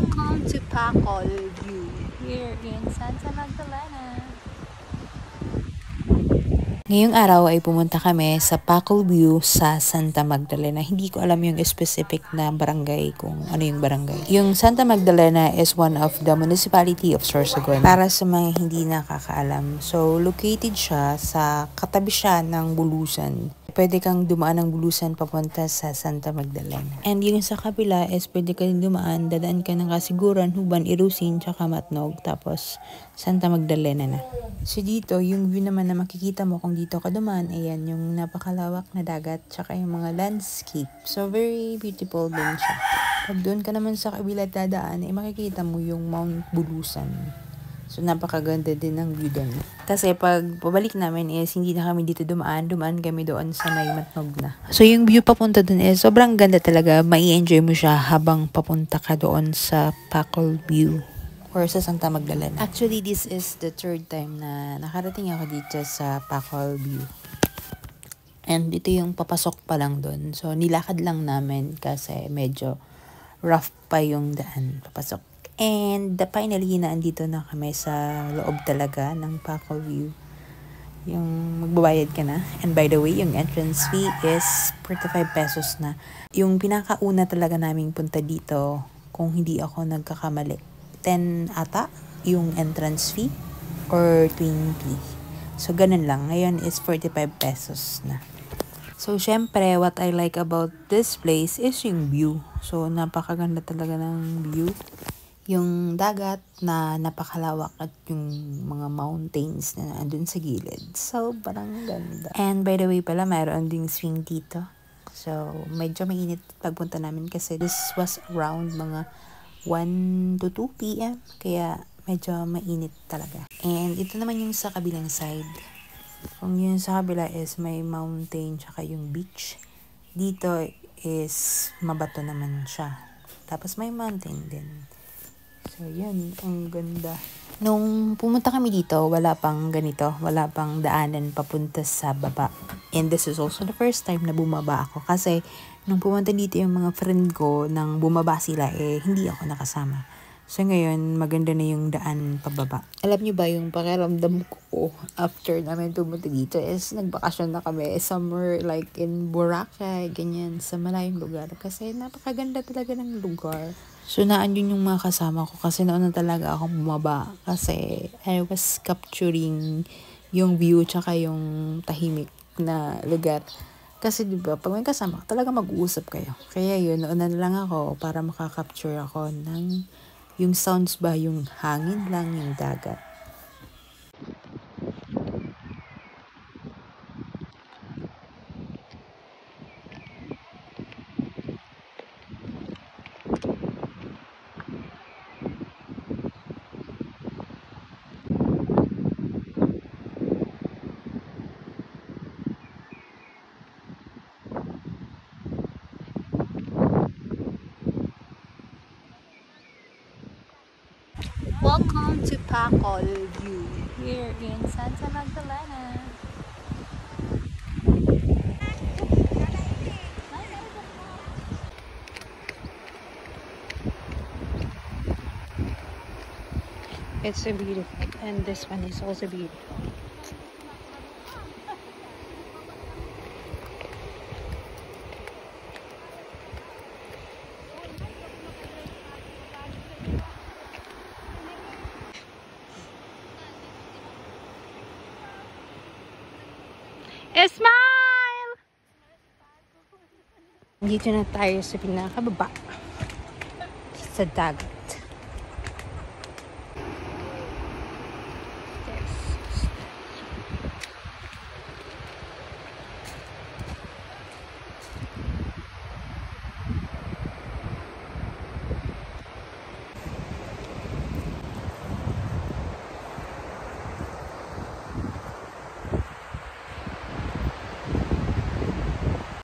Welcome to Pacol View here in Santa Magdalena. Ngayong araw ay pumunta kami sa Pacol View sa Santa Magdalena. Hindi ko alam yung specific na barangay kung ano yung barangay. Yung Santa Magdalena is one of the municipality of Sorsogon. Para sa mga hindi nakakaalam. So, located siya sa katabi siya ng Bulusan. Pwede kang dumaan ng Bulusan papunta sa Santa Magdalena. And yung sa kabila is pwede kang dumaan, dadaan ka ng Kasiguran, Huban, Irusin, tsaka Matnog. Tapos Santa Magdalena na. So dito, yung view naman na makikita mo kung dito ka dumaan, ayan, yung napakalawak na dagat, tsaka yung mga landscape. So very beautiful din siya. Pag doon ka naman sa kabila dadaan, makikita mo yung Mount Bulusan. So, napakaganda din ng view doon. Kasi pag pabalik namin is hindi na kami dito dumaan kami doon sa may Matnog na. So, yung view papunta doon is sobrang ganda talaga. Mai-enjoy mo siya habang papunta ka doon sa Pacol View or sa Santa Magdalena. Actually, this is the third time na nakarating ako dito sa Pacol View. And ito yung papasok pa lang doon. So, nilakad lang namin kasi medyo rough pa yung daan papasok. And finally, naandito na kami sa loob talaga ng Pacol View. Yung magbabayad ka na. And by the way, yung entrance fee is 45 pesos na. Yung pinakauna talaga naming punta dito, kung hindi ako nagkakamali, 10 ata yung entrance fee or 20. So, ganun lang. Ngayon is 45 pesos na. So, syempre, what I like about this place is yung view. So, napakaganda talaga ng view. Yung dagat na napakalawak at yung mga mountains na andun sa gilid. So, parang ganda. And by the way pala, mayroon ding swing dito. So, medyo mainit pagpunta namin kasi this was around mga 1 to 2 p.m. Kaya medyo mainit talaga. And ito naman yung sa kabilang side. Kung yun sa kabila is may mountain tsaka yung beach. Dito is mabato naman siya. Tapos may mountain din. So, yan. Ang ganda. Nung pumunta kami dito, wala pang ganito. Wala pang daanan papunta sa baba. And this is also the first time na bumaba ako. Kasi, nung pumunta dito yung mga friend ko, nang bumaba sila, hindi ako nakasama. So, ngayon, maganda na yung daan pababa. Alam niyo ba yung pakiramdam ko after namin pumunta dito is nagbakasyon na kami somewhere like in Boracay, ganyan, sa malayong lugar. Kasi napakaganda talaga ng lugar. So, naandun yung mga kasama ko kasi noon na talaga akong bumaba kasi I was capturing yung view tsaka yung tahimik na lugar. Kasi diba, pag may kasama talaga mag-uusap kayo. Kaya yun, noon na lang ako para makakapture ako ng yung sounds ba, yung hangin lang, yung dagat. Welcome to Pacol View here in Santa Magdalena. It's so beautiful, and this one is also beautiful. Smile! Dito na tayo sa pinakababa sa dagat.